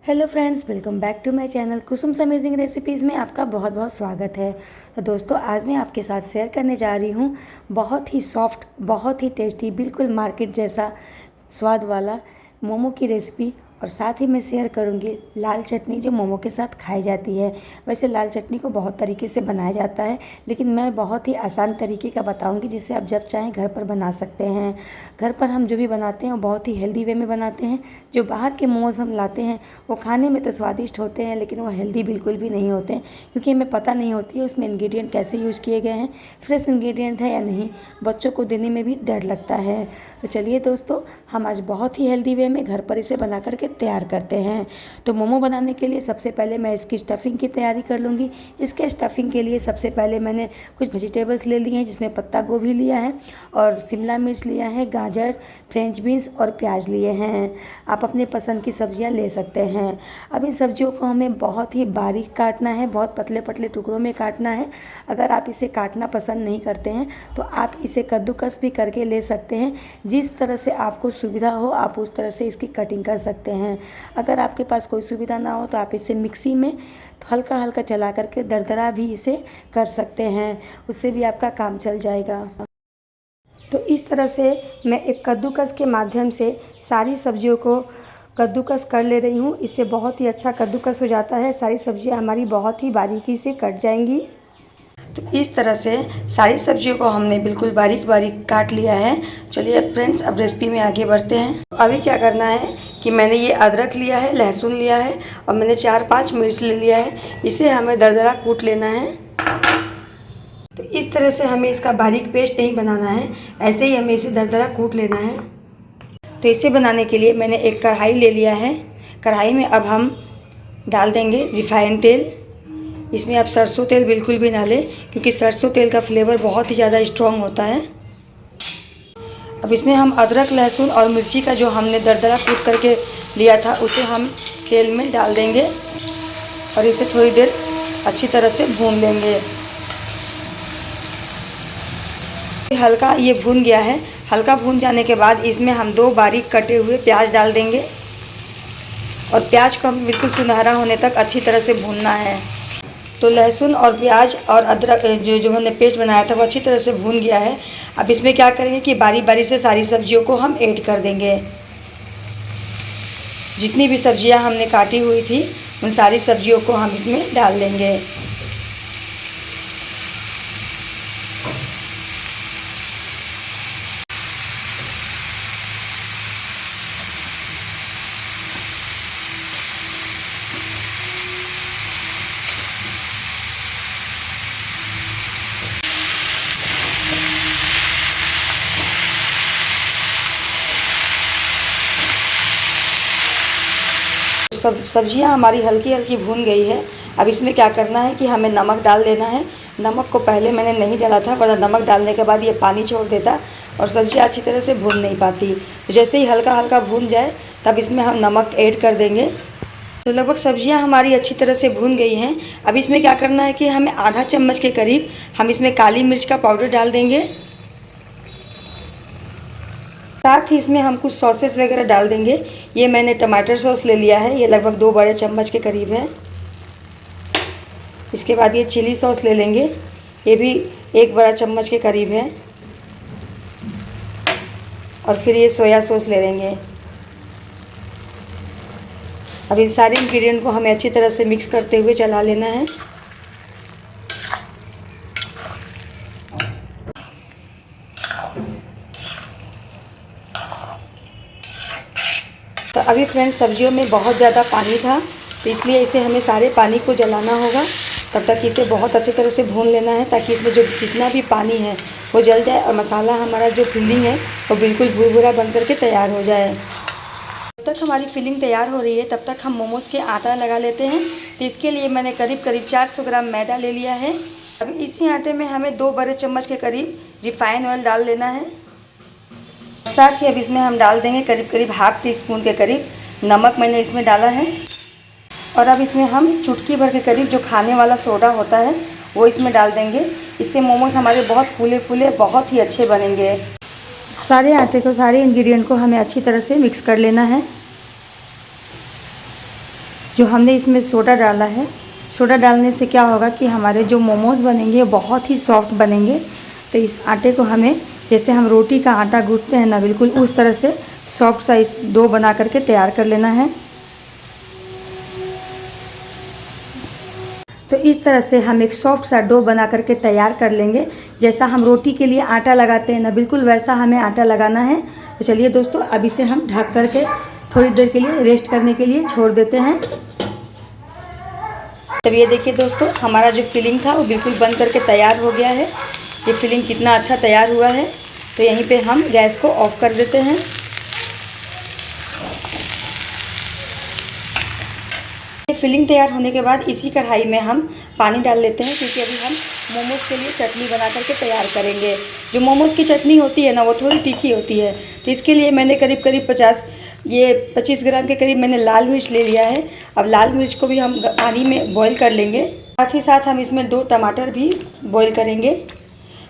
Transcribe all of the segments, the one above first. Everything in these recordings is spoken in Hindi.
Hello friends, welcome back to my channel Kusum's amazing recipes में आपका बहुत बहुत स्वागत है। तो दोस्तों, आज मैं आपके साथ शेयर करने जा रही हूँ बहुत ही सॉफ्ट, बहुत ही टेस्टी, बिल्कुल मार्केट जैसा स्वाद वाला मोमो की रेसिपी। और साथ ही मैं शेयर करूँगी लाल चटनी जो मोमो के साथ खाई जाती है। वैसे लाल चटनी को बहुत तरीके से बनाया जाता है, लेकिन मैं बहुत ही आसान तरीके का बताऊँगी जिसे आप जब चाहें घर पर बना सकते हैं। घर पर हम जो भी बनाते हैं वो बहुत ही हेल्दी वे में बनाते हैं। जो बाहर के मोमोज़ हम लाते हैं वो खाने में तो स्वादिष्ट होते हैं, लेकिन वो हेल्दी बिल्कुल भी नहीं होते हैं, क्योंकि हमें पता नहीं होती है उसमें इंग्रेडिएंट कैसे यूज़ किए गए हैं, फ्रेश इंग्रेडिएंट है या नहीं। बच्चों को देने में भी डर लगता है। तो चलिए दोस्तों, हम आज बहुत ही हेल्दी वे में घर पर इसे बना करके तैयार करते हैं। तो मोमो बनाने के लिए सबसे पहले मैं इसकी स्टफिंग की तैयारी कर लूँगी। इसके स्टफिंग के लिए सबसे पहले मैंने कुछ वेजिटेबल्स ले लिए हैं, जिसमें पत्ता गोभी लिया है और शिमला मिर्च लिया है, गाजर, फ्रेंच बीन्स और प्याज लिए हैं। आप अपने पसंद की सब्जियां ले सकते हैं। अब इन सब्जियों को हमें बहुत ही बारीक काटना है, बहुत पतले पतले टुकड़ों में काटना है। अगर आप इसे काटना पसंद नहीं करते हैं तो आप इसे कद्दूकस भी करके ले सकते हैं। जिस तरह से आपको सुविधा हो आप उस तरह से इसकी कटिंग कर सकते हैं। अगर आपके पास कोई सुविधा ना हो तो आप इसे मिक्सी में हल्का हल्का चला करके दरदरा भी इसे कर सकते हैं, उससे भी आपका काम चल जाएगा। तो इस तरह से मैं एक कद्दूकस के माध्यम से सारी सब्जियों को कद्दूकस कर ले रही हूँ। इससे बहुत ही अच्छा कद्दूकस हो जाता है, सारी सब्जियाँ हमारी बहुत ही बारीकी से कट जाएंगी। तो इस तरह से सारी सब्जियों को हमने बिल्कुल बारीक बारीक काट लिया है। चलिए फ्रेंड्स, अब रेसिपी में आगे बढ़ते हैं। अभी क्या करना है कि मैंने ये अदरक लिया है, लहसुन लिया है और मैंने 4-5 मिर्च ले लिया है। इसे हमें दरदरा कूट लेना है। तो इस तरह से हमें इसका बारीक पेस्ट नहीं बनाना है, ऐसे ही हमें इसे दरदरा कूट लेना है। तो इसे बनाने के लिए मैंने एक कढ़ाई ले लिया है। कढ़ाई में अब हम डाल देंगे रिफाइंड तेल। इसमें आप सरसों तेल बिल्कुल भी ना लें, क्योंकि सरसों तेल का फ्लेवर बहुत ही ज़्यादा स्ट्रॉन्ग होता है। अब इसमें हम अदरक, लहसुन और मिर्ची का जो हमने दरदरा कूट करके लिया था उसे हम तेल में डाल देंगे और इसे थोड़ी देर अच्छी तरह से भून लेंगे। हल्का ये भून गया है। हल्का भून जाने के बाद इसमें हम 2 बारीक कटे हुए प्याज डाल देंगे और प्याज को हम बिल्कुल सुनहरा होने तक अच्छी तरह से भूनना है। तो लहसुन और प्याज और अदरक जो हमने पेस्ट बनाया था वो अच्छी तरह से भून गया है। अब इसमें क्या करेंगे कि बारी बारी से सारी सब्जियों को हम ऐड कर देंगे। जितनी भी सब्जियां हमने काटी हुई थी उन सारी सब्जियों को हम इसमें डाल देंगे। सब्जियां हमारी हल्की हल्की भून गई है। अब इसमें क्या करना है कि हमें नमक डाल देना है। नमक को पहले मैंने नहीं डाला था, वरना नमक डालने के बाद ये पानी छोड़ देता और सब्जियां अच्छी तरह से भून नहीं पाती। तो जैसे ही हल्का हल्का भून जाए तब इसमें हम नमक ऐड कर देंगे। तो लगभग सब्जियां हमारी अच्छी तरह से भून गई हैं। अब इसमें क्या करना है कि हमें आधा चम्मच के करीब हम इसमें काली मिर्च का पाउडर डाल देंगे। साथ ही इसमें हम कुछ सॉसेस वगैरह डाल देंगे। ये मैंने टमाटर सॉस ले लिया है, ये लगभग 2 बड़े चम्मच के करीब है। इसके बाद ये चिली सॉस ले लेंगे, ये भी 1 बड़ा चम्मच के करीब है। और फिर ये सोया सॉस ले लेंगे। अब इन सारे इंग्रेडिएंट को हमें अच्छी तरह से मिक्स करते हुए चला लेना है। तो अभी फ्रेंड्स, सब्जियों में बहुत ज़्यादा पानी था, तो इसलिए इसे हमें सारे पानी को जलाना होगा। तब तक इसे बहुत अच्छी तरह से भून लेना है, ताकि इसमें जो जितना भी पानी है वो जल जाए और मसाला हमारा जो फिलिंग है वो बिल्कुल भुरभुरा बन करके तैयार हो जाए। जब तक हमारी फिलिंग तैयार हो रही है तब तक हम मोमोज़ के आटा लगा लेते हैं। तो इसके लिए मैंने करीब 400 ग्राम मैदा ले लिया है। अब इसी आटे में हमें 2 बड़े चम्मच के करीब रिफाइन ऑयल डाल लेना है। साथ ही अब इसमें हम डाल देंगे करीब ½ टीस्पून के करीब नमक मैंने इसमें डाला है। और अब इसमें हम चुटकी भर के करीब जो खाने वाला सोडा होता है वो इसमें डाल देंगे। इससे मोमोज हमारे बहुत फूले फूले बहुत ही अच्छे बनेंगे। सारे आटे को, सारे इंग्रेडिएंट को हमें अच्छी तरह से मिक्स कर लेना है। जो हमने इसमें सोडा डाला है, सोडा डालने से क्या होगा कि हमारे जो मोमोज़ बनेंगे बहुत ही सॉफ्ट बनेंगे। तो इस आटे को हमें, जैसे हम रोटी का आटा गूंथते हैं ना, बिल्कुल उस तरह से सॉफ्ट सा डो बना करके तैयार कर लेना है। तो इस तरह से हम एक सॉफ्ट सा डो बना करके तैयार कर लेंगे। जैसा हम रोटी के लिए आटा लगाते हैं ना, बिल्कुल वैसा हमें आटा लगाना है। तो चलिए दोस्तों, अब इसे हम ढक करके थोड़ी देर के लिए रेस्ट करने के लिए छोड़ देते हैं। तब ये देखिए दोस्तों, हमारा जो फिलिंग था वो बिल्कुल बन करके तैयार हो गया है। ये फिलिंग कितना अच्छा तैयार हुआ है। तो यहीं पे हम गैस को ऑफ कर देते हैं। फिलिंग तैयार होने के बाद इसी कढ़ाई में हम पानी डाल लेते हैं, क्योंकि अभी हम मोमोज़ के लिए चटनी बना करके तैयार करेंगे। जो मोमोज़ की चटनी होती है ना, वो थोड़ी तीखी होती है। तो इसके लिए मैंने करीब 25 ग्राम के करीब मैंने लाल मिर्च ले लिया है। अब लाल मिर्च को भी हम पानी में बॉईल कर लेंगे। साथ ही साथ हम इसमें 2 टमाटर भी बॉईल करेंगे।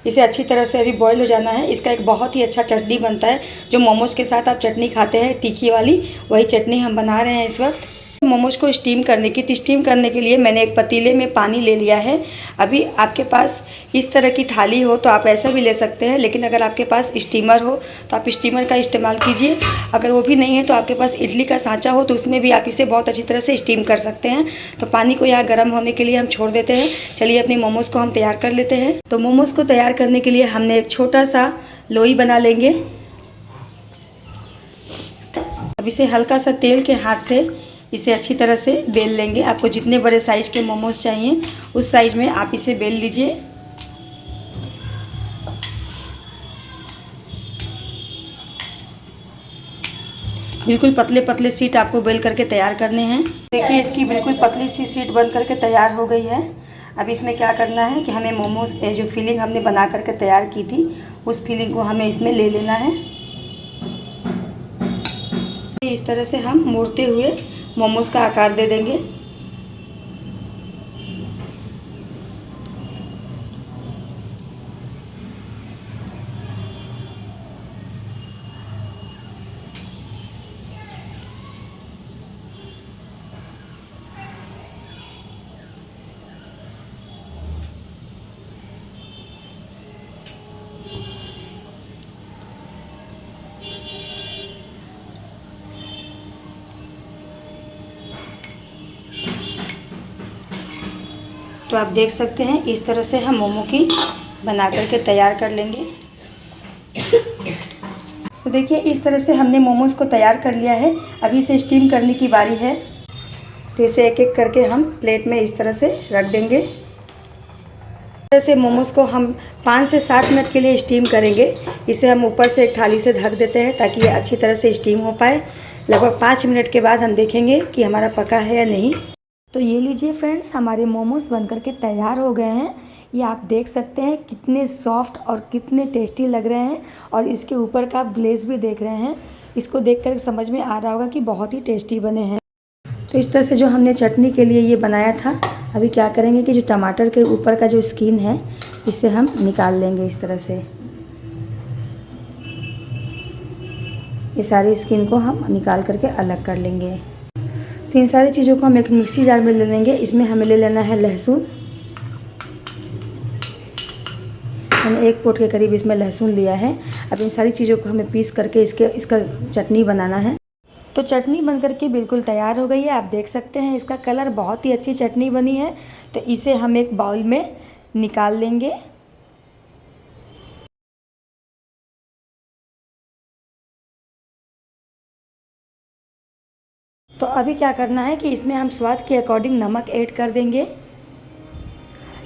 इसे अच्छी तरह से अभी बॉईल हो जाना है। इसका एक बहुत ही अच्छा चटनी बनता है। जो मोमोज़ के साथ आप चटनी खाते हैं तीखी वाली, वही चटनी हम बना रहे हैं इस वक्त। मोमोज़ को स्टीम करने के लिए मैंने एक पतीले में पानी ले लिया है। अभी आपके पास इस तरह की थाली हो तो आप ऐसा भी ले सकते हैं, लेकिन अगर आपके पास स्टीमर हो तो आप स्टीमर का इस्तेमाल कीजिए। अगर वो भी नहीं है तो आपके पास इडली का सांचा हो तो उसमें भी आप इसे बहुत अच्छी तरह से स्टीम कर सकते हैं। तो पानी को यहाँ गर्म होने के लिए हम छोड़ देते हैं। चलिए अपने मोमोज़ को हम तैयार कर लेते हैं। तो मोमोज़ को तैयार करने के लिए हमने एक छोटा सा लोई बना लेंगे। अब इसे हल्का सा तेल के हाथ से इसे अच्छी तरह से बेल लेंगे। आपको जितने बड़े साइज़ के मोमोज़ चाहिए उस साइज़ में आप इसे बेल लीजिए। बिल्कुल पतले पतले शीट आपको बेल करके तैयार करने हैं। देखिए, इसकी बिल्कुल पतली सी शीट बन करके तैयार हो गई है। अब इसमें क्या करना है कि हमें मोमोज़ जो फिलिंग हमने बना करके तैयार की थी, उस फिलिंग को हमें इसमें ले लेना है। इस तरह से हम मोड़ते हुए मोमोज़ का आकार दे देंगे। तो आप देख सकते हैं इस तरह से हम मोमो की बना करके तैयार कर लेंगे। तो देखिए, इस तरह से हमने मोमोज़ को तैयार कर लिया है। अभी इसे स्टीम करने की बारी है। तो इसे एक एक करके हम प्लेट में इस तरह से रख देंगे। इस तरह से मोमोज़ को हम 5 से 7 मिनट के लिए स्टीम करेंगे। इसे हम ऊपर से एक थाली से ढक देते हैं ताकि ये अच्छी तरह से स्टीम हो पाए। लगभग 5 मिनट के बाद हम देखेंगे कि हमारा पका है या नहीं। तो ये लीजिए फ्रेंड्स, हमारे मोमोज़ बनकर के तैयार हो गए हैं। ये आप देख सकते हैं कितने सॉफ्ट और कितने टेस्टी लग रहे हैं, और इसके ऊपर का आप ग्लेज़ भी देख रहे हैं। इसको देखकर समझ में आ रहा होगा कि बहुत ही टेस्टी बने हैं। तो इस तरह से जो हमने चटनी के लिए ये बनाया था, अभी क्या करेंगे कि जो टमाटर के ऊपर का जो स्किन है इसे हम निकाल लेंगे। इस तरह से ये सारी स्किन को हम निकाल करके अलग कर लेंगे। तो इन सारी चीज़ों को हम एक मिक्सी जार में ले लेंगे। इसमें हमें ले लेना है लहसुन। मैंने 1 पोट के करीब इसमें लहसुन लिया है। अब इन सारी चीज़ों को हमें पीस करके इसका चटनी बनाना है। तो चटनी बन करके बिल्कुल तैयार हो गई है। आप देख सकते हैं इसका कलर, बहुत ही अच्छी चटनी बनी है। तो इसे हम एक बाउल में निकाल लेंगे। तो अभी क्या करना है कि इसमें हम स्वाद के अकॉर्डिंग नमक ऐड कर देंगे।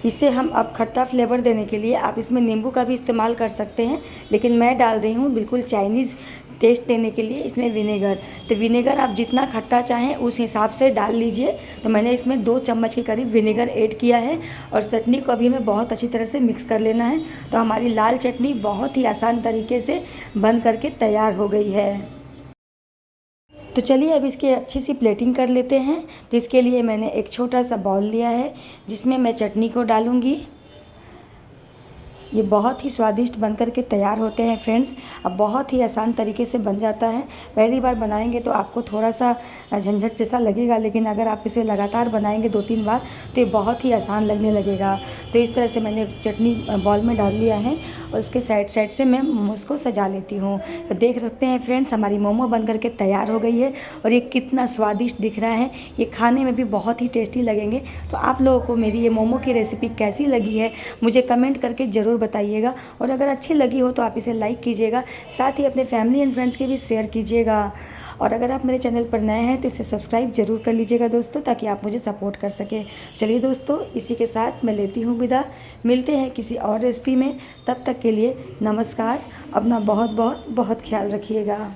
इसे हम अब खट्टा फ्लेवर देने के लिए आप इसमें नींबू का भी इस्तेमाल कर सकते हैं, लेकिन मैं डाल रही हूँ बिल्कुल चाइनीज़ टेस्ट देने के लिए इसमें विनेगर। तो विनेगर आप जितना खट्टा चाहें उस हिसाब से डाल लीजिए। तो मैंने इसमें 2 चम्मच के करीब विनेगर ऐड किया है, और चटनी को अभी हमें बहुत अच्छी तरह से मिक्स कर लेना है। तो हमारी लाल चटनी बहुत ही आसान तरीके से बन करके तैयार हो गई है। तो चलिए अब इसकी अच्छी सी प्लेटिंग कर लेते हैं। तो इसके लिए मैंने एक छोटा सा बाउल लिया है जिसमें मैं चटनी को डालूँगी। ये बहुत ही स्वादिष्ट बनकर के तैयार होते हैं फ्रेंड्स। अब बहुत ही आसान तरीके से बन जाता है। पहली बार बनाएंगे तो आपको थोड़ा सा झंझट जैसा लगेगा, लेकिन अगर आप इसे लगातार बनाएंगे 2-3 बार तो ये बहुत ही आसान लगने लगेगा। तो इस तरह से मैंने चटनी बॉल में डाल लिया है और उसके साइड साइड से मैं मोमोज़ को सजा लेती हूँ। तो देख सकते हैं फ्रेंड्स, हमारी मोमो बनकर के तैयार हो गई है और ये कितना स्वादिष्ट दिख रहा है। ये खाने में भी बहुत ही टेस्टी लगेंगे। तो आप लोगों को मेरी ये मोमो की रेसिपी कैसी लगी है मुझे कमेंट करके ज़रूर बताइएगा, और अगर अच्छी लगी हो तो आप इसे लाइक कीजिएगा, साथ ही अपने फैमिली एंड फ्रेंड्स के भी शेयर कीजिएगा। और अगर आप मेरे चैनल पर नए हैं तो इसे सब्सक्राइब जरूर कर लीजिएगा दोस्तों, ताकि आप मुझे सपोर्ट कर सकें। चलिए दोस्तों, इसी के साथ मैं लेती हूँ विदा। मिलते हैं किसी और रेसिपी में, तब तक के लिए नमस्कार। अपना बहुत बहुत बहुत ख्याल रखिएगा।